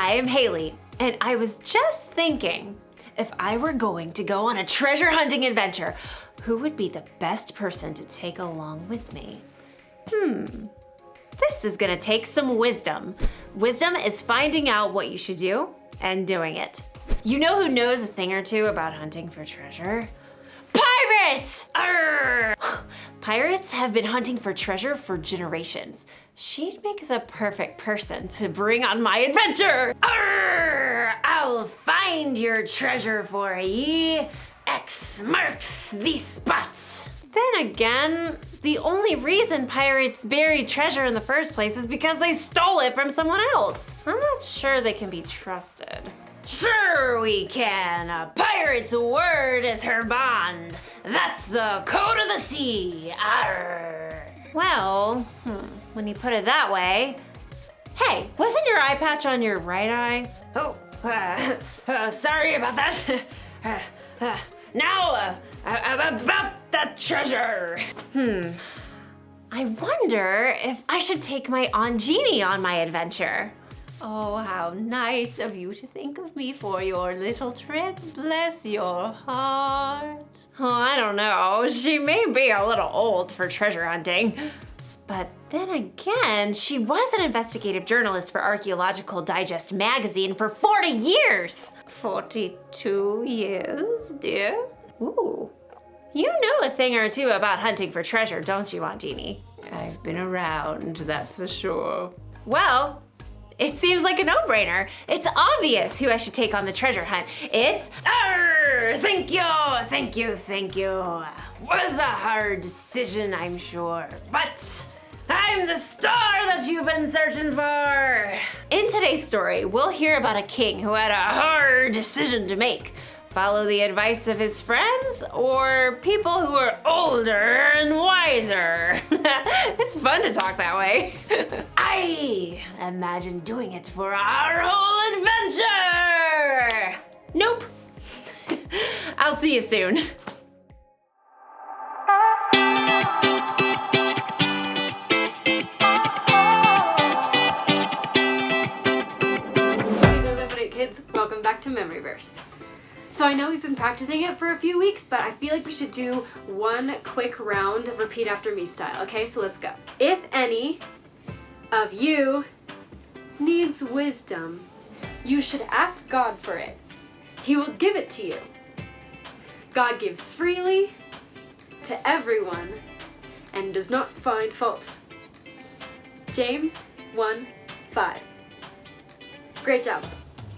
I'm Haley, and I was just thinking, if I were going to go on a treasure hunting adventure, who would be the best person to take along with me? This is gonna take some wisdom. Wisdom is finding out what you should do and doing it. You know who knows a thing or two about hunting for treasure? Pirates! Arr! Pirates have been hunting for treasure for generations. She'd make the perfect person to bring on my adventure. Arr! I'll find your treasure for ye. X marks the spot. Then again, the only reason pirates bury treasure in the first place is because they stole it from someone else. I'm not sure they can be trusted. Sure we can. A pirate's word is her bond. That's the code of the sea. Arr. Well, when you put it that way. Hey, wasn't your eye patch on your right eye? Oh, sorry about that. Now, about that treasure. I wonder if I should take my Aunt Jeannie on my adventure. Oh, how nice of you to think of me for your little trip. Bless your heart. Oh, I don't know. She may be a little old for treasure hunting. But then again, she was an investigative journalist for Archaeological Digest magazine for 40 years. 42 years, dear? Ooh. You know a thing or two about hunting for treasure, don't you, Aunt Jeannie? I've been around, that's for sure. Well, it seems like a no-brainer. It's obvious who I should take on the treasure hunt. It's, thank you. Was a hard decision, I'm sure, but I'm the star that you've been searching for. In today's story, we'll hear about a king who had a hard decision to make. Follow the advice of his friends or people who are older and wiser. It's fun to talk that way. I imagine doing it for our whole adventure. Nope. I'll see you soon. Hey there, Luminate kids. Welcome back to Memoryverse. So I know we've been practicing it for a few weeks, but I feel like we should do one quick round of repeat after me style, okay? So let's go. If any of you needs wisdom, you should ask God for it. He will give it to you. God gives freely to everyone and does not find fault. James 1:5. Great job.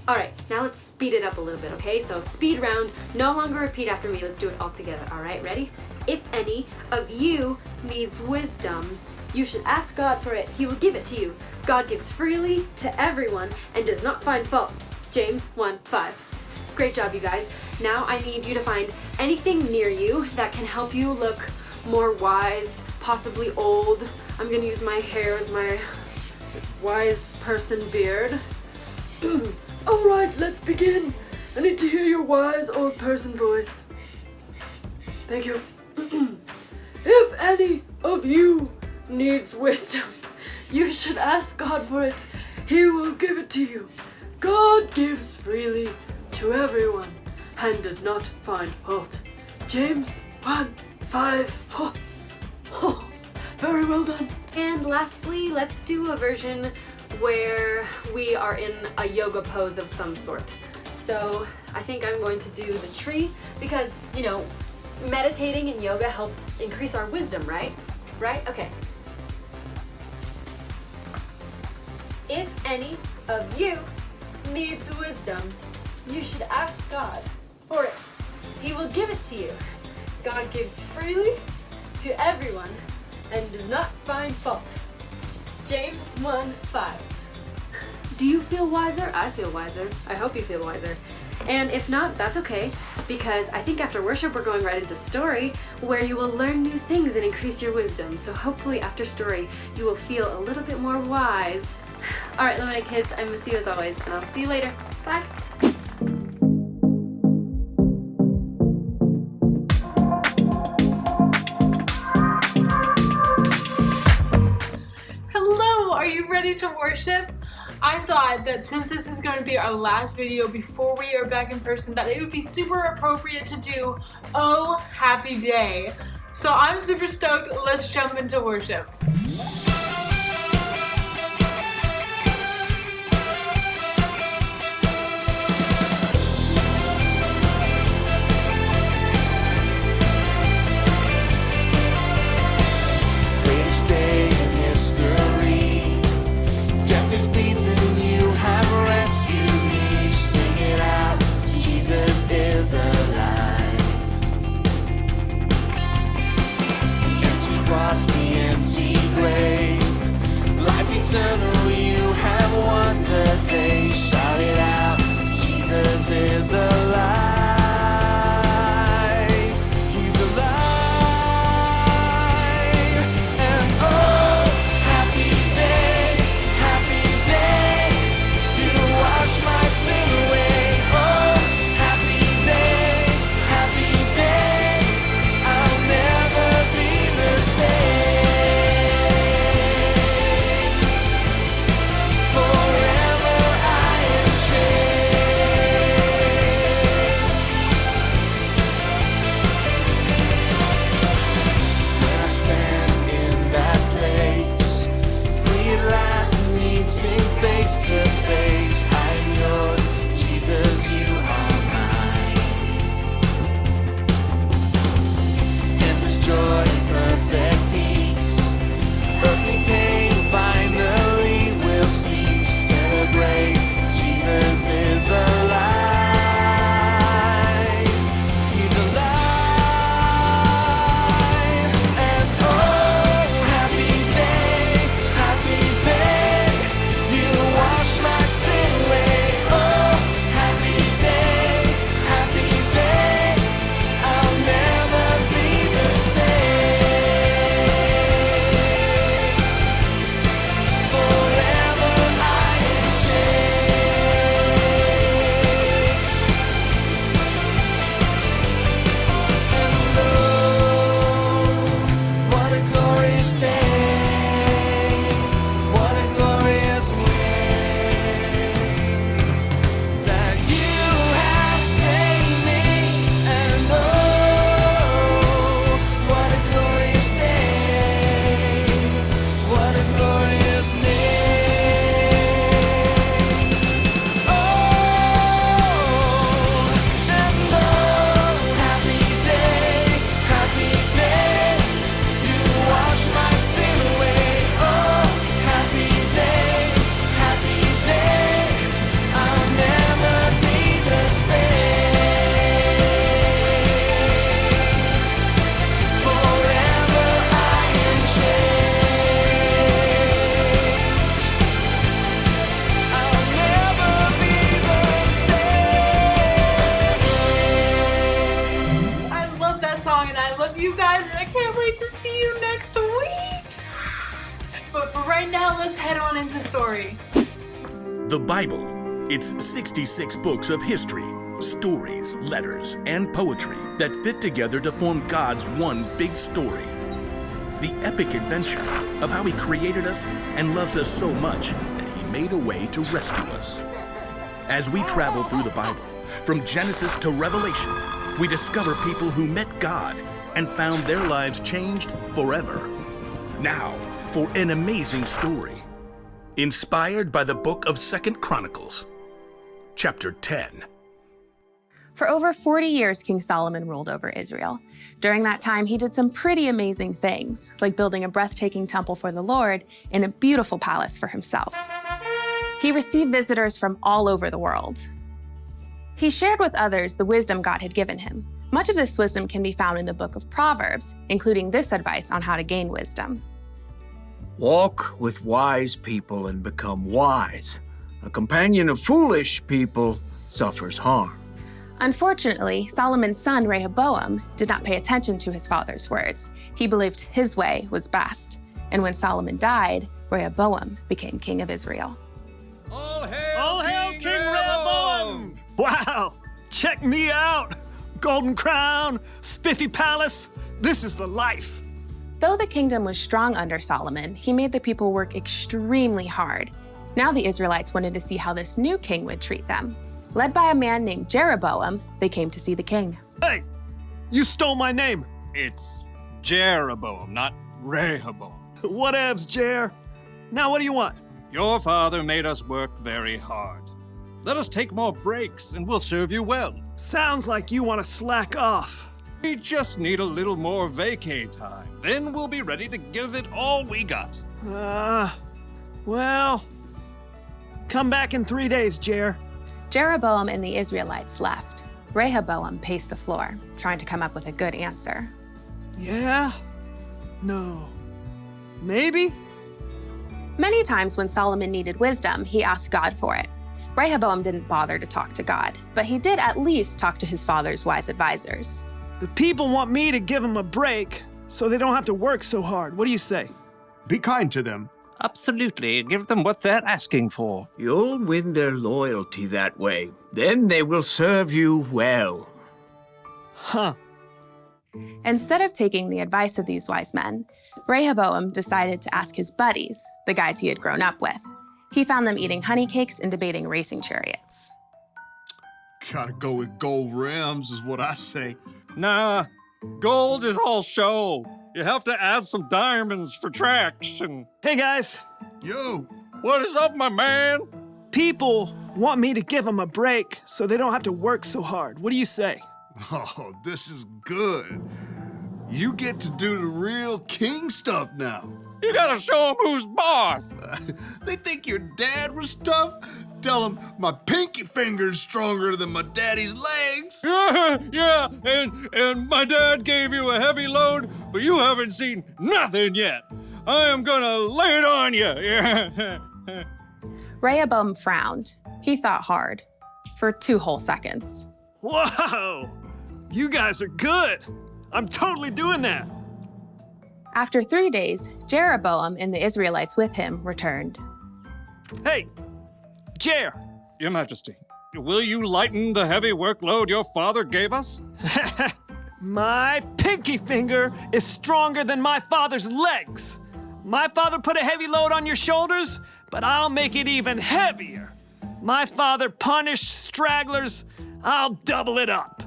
All right, now let's speed it up a little bit, okay? So speed round, no longer repeat after me. Let's do it all together, all right? Ready? If any of you needs wisdom, you should ask God for it. He will give it to you. God gives freely to everyone and does not find fault. James 1:5. Great job, you guys. Now I need you to find anything near you that can help you look more wise, possibly old. I'm gonna use my hair as my wise person beard. All right, let's begin. I need to hear your wise old person voice. Thank you. If any of you needs wisdom, you should ask God for it. He will give it to you. God gives freely to everyone and does not find fault. James 1:5. Very well done. And lastly, let's do a version where we are in a yoga pose of some sort. So I think I'm going to do the tree because, you know, meditating and yoga helps increase our wisdom, right? Right? Okay. If any of you needs wisdom, you should ask God for it. He will give it to you. God gives freely to everyone and does not find fault. James 1:5. Do you feel wiser? I feel wiser. I hope you feel wiser. And if not, that's okay, because I think after worship we're going right into story, where you will learn new things and increase your wisdom. So hopefully after story you will feel a little bit more wise. All right, Luminate kids, I miss you as always, and I'll see you later. Bye. Hello, are you ready to worship? I thought that since this is going to be our last video before we are back in person, that it would be super appropriate to do Oh Happy Day. So I'm super stoked. Let's jump into worship. Greatest day in history. Death is beaten, you have rescued me. Sing it out, Jesus is alive. The empty cross, the empty grave. Life eternal, you have won the day. Shout it out, Jesus is alive. He's alive. And oh, happy day, you wash my sin away. Oh, happy day, I'll never be the same. Forever I am changed. When I stand in that place, free at last, meeting face to face. I'm yours, Jesus, you are mine. Endless joy and perfect peace. Earthly pain finally will cease. Celebrate, Jesus is alive. He's alive. And oh, happy day, you wash my sin away. Oh, happy day, I'll never be the same. Forever I am changed. And oh, what a glorious day, what a glorious way that you have saved me. And oh, what a glorious day, what a glorious name. Oh, and oh, happy day, you wash my sin away. Oh, happy day, I'll never be the same. Forever I am changed. I'll never be the same. I love that song and I love you guys and I can't wait to see you next week. But for right now, let's head on into story. The Bible. It's 66 books of history, stories, letters, and poetry that fit together to form God's one big story. The epic adventure of how He created us and loves us so much that He made a way to rescue us. As we travel through the Bible, from Genesis to Revelation, we discover people who met God and found their lives changed forever. Now, for an amazing story, inspired by the book of 2 Chronicles, chapter 10. For over 40 years, King Solomon ruled over Israel. During that time, he did some pretty amazing things, like building a breathtaking temple for the Lord and a beautiful palace for himself. He received visitors from all over the world. He shared with others the wisdom God had given him. Much of this wisdom can be found in the book of Proverbs, including this advice on how to gain wisdom. Walk with wise people and become wise. A companion of foolish people suffers harm. Unfortunately, Solomon's son Rehoboam did not pay attention to his father's words. He believed his way was best. And when Solomon died, Rehoboam became king of Israel. All hail King Rehoboam! Wow! Check me out! Golden crown, spiffy palace. This is the life. Though the kingdom was strong under Solomon, he made the people work extremely hard. Now the Israelites wanted to see how this new king would treat them. Led by a man named Jeroboam, they came to see the king. Hey, you stole my name. It's Jeroboam, not Rehoboam. Whatevs, Jer. Now what do you want? Your father made us work very hard. Let us take more breaks and we'll serve you well. Sounds like you want to slack off. We just need a little more vacay time. Then we'll be ready to give it all we got. Well, come back in 3 days, Jer. Jeroboam and the Israelites left. Rehoboam paced the floor, trying to come up with a good answer. Yeah? No. Maybe? Many times when Solomon needed wisdom, he asked God for it. Rehoboam didn't bother to talk to God, but he did at least talk to his father's wise advisors. The people want me to give them a break so they don't have to work so hard. What do you say? Be kind to them. Absolutely. Give them what they're asking for. You'll win their loyalty that way. Then they will serve you well. Huh. Instead of taking the advice of these wise men, Rehoboam decided to ask his buddies, the guys he had grown up with. He found them eating honey cakes and debating racing chariots. Gotta go with gold rims is what I say. Nah, gold is all show. You have to add some diamonds for traction. Hey, guys. Yo, What is up, my man? People want me to give them a break so they don't have to work so hard. What do you say? oh, this is good. You get to do the real king stuff now. You gotta show them who's boss. They think your dad was tough? Tell them my pinky finger's stronger than my daddy's legs. Yeah, and my dad gave you a heavy load, but you haven't seen nothing yet. I am gonna lay it on you. Yeah. Rehoboam frowned. He thought hard. For 2 whole seconds. Whoa! You guys are good. I'm totally doing that. After 3 days, Jeroboam and the Israelites with him returned. Hey, Jer. Your Majesty, will you lighten the heavy workload your father gave us? My pinky finger is stronger than my father's legs. My father put a heavy load on your shoulders, but I'll make it even heavier. My father punished stragglers. I'll double it up.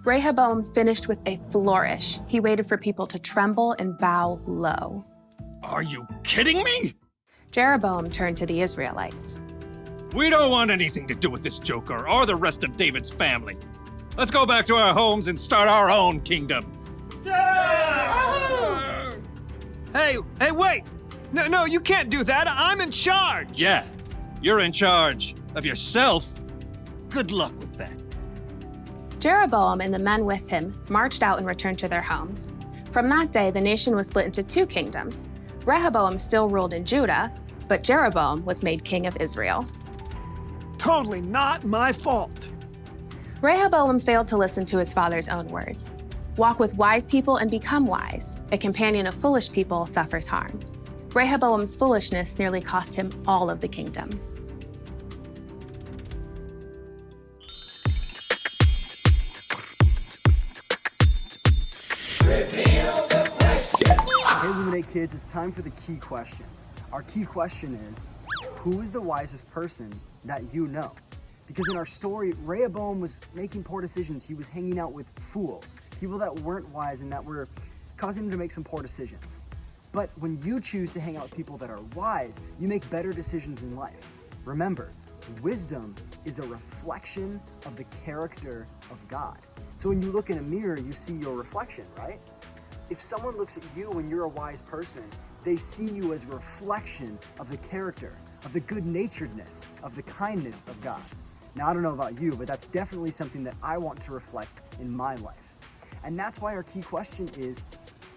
Rehoboam finished with a flourish. He waited for people to tremble and bow low. Are you kidding me? Jeroboam turned to the Israelites. We don't want anything to do with this joker or the rest of David's family. Let's go back to our homes and start our own kingdom. Hey, wait. No, you can't do that. I'm in charge. Yeah, you're in charge of yourself. Good luck with that. Jeroboam and the men with him marched out and returned to their homes. From that day, the nation was split into 2 kingdoms. Rehoboam still ruled in Judah, but Jeroboam was made king of Israel. Totally not my fault. Rehoboam failed to listen to his father's own words. Walk with wise people and become wise. A companion of foolish people suffers harm. Rehoboam's foolishness nearly cost him all of the kingdom. Hey Luminate kids, it's time for the key question. Our key question is, who is the wisest person that you know? Because in our story, Rehoboam was making poor decisions. He was hanging out with fools, people that weren't wise and that were causing him to make some poor decisions. But when you choose to hang out with people that are wise, you make better decisions in life. Remember, wisdom is a reflection of the character of God. So when you look in a mirror, you see your reflection, right? If someone looks at you when you're a wise person, they see you as a reflection of the character, of the good-naturedness, of the kindness of God. Now, I don't know about you, but that's definitely something that I want to reflect in my life. And that's why our key question is,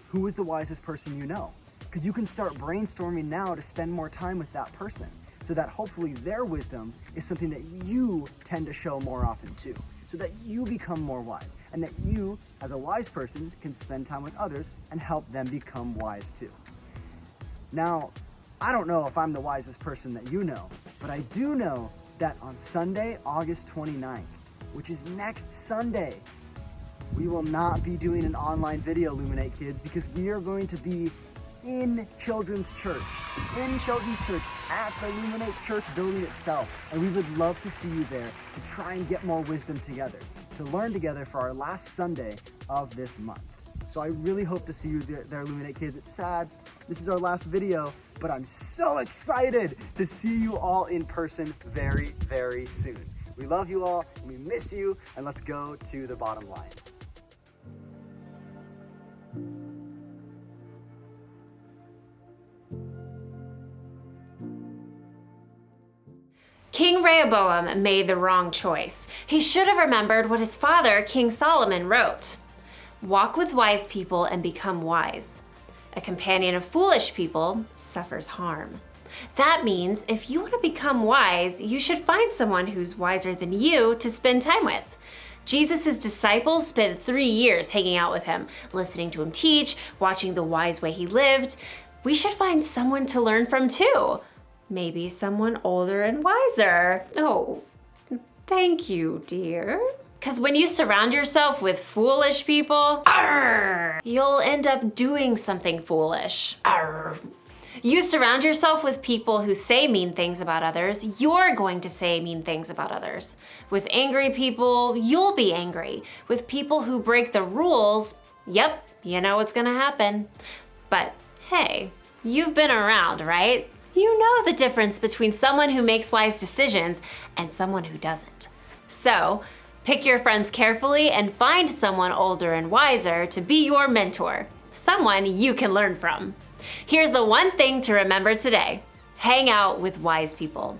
who is the wisest person you know? Because you can start brainstorming now to spend more time with that person, so that hopefully their wisdom is something that you tend to show more often too, so that you become more wise, and that you, as a wise person, can spend time with others and help them become wise too. Now, I don't know if I'm the wisest person that you know, but I do know that on Sunday, August 29th, which is next Sunday, we will not be doing an online video, Luminate kids, because we are going to be in Children's Church, at the Luminate Church building itself. And we would love to see you there to try and get more wisdom together, to learn together for our last Sunday of this month. So I really hope to see you there, Luminate kids. It's sad, this is our last video, but I'm so excited to see you all in person very, very soon. We love you all, and we miss you, and let's go to the bottom line. King Rehoboam made the wrong choice. He should have remembered what his father, King Solomon, wrote. Walk with wise people and become wise. A companion of foolish people suffers harm. That means if you want to become wise, you should find someone who's wiser than you to spend time with. Jesus' disciples spent 3 years hanging out with him, listening to him teach, watching the wise way he lived. We should find someone to learn from too. Maybe someone older and wiser. Oh, thank you, dear. Because when you surround yourself with foolish people, you'll end up doing something foolish. You surround yourself with people who say mean things about others, you're going to say mean things about others. With angry people, you'll be angry. With people who break the rules, yep, you know what's gonna happen. But hey, you've been around, right? You know the difference between someone who makes wise decisions and someone who doesn't. So, pick your friends carefully and find someone older and wiser to be your mentor, someone you can learn from. Here's the one thing to remember today. Hang out with wise people.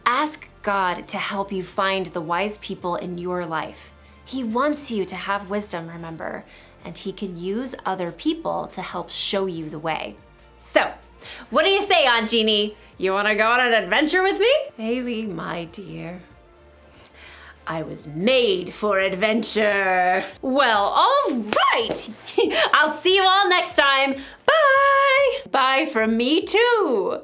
Ask God to help you find the wise people in your life. He wants you to have wisdom, remember, and he can use other people to help show you the way. So, what do you say, Aunt Jeannie? You want to go on an adventure with me? Haley, my dear, I was made for adventure. Well, all right. I'll see you all next time. Bye. Bye from me too.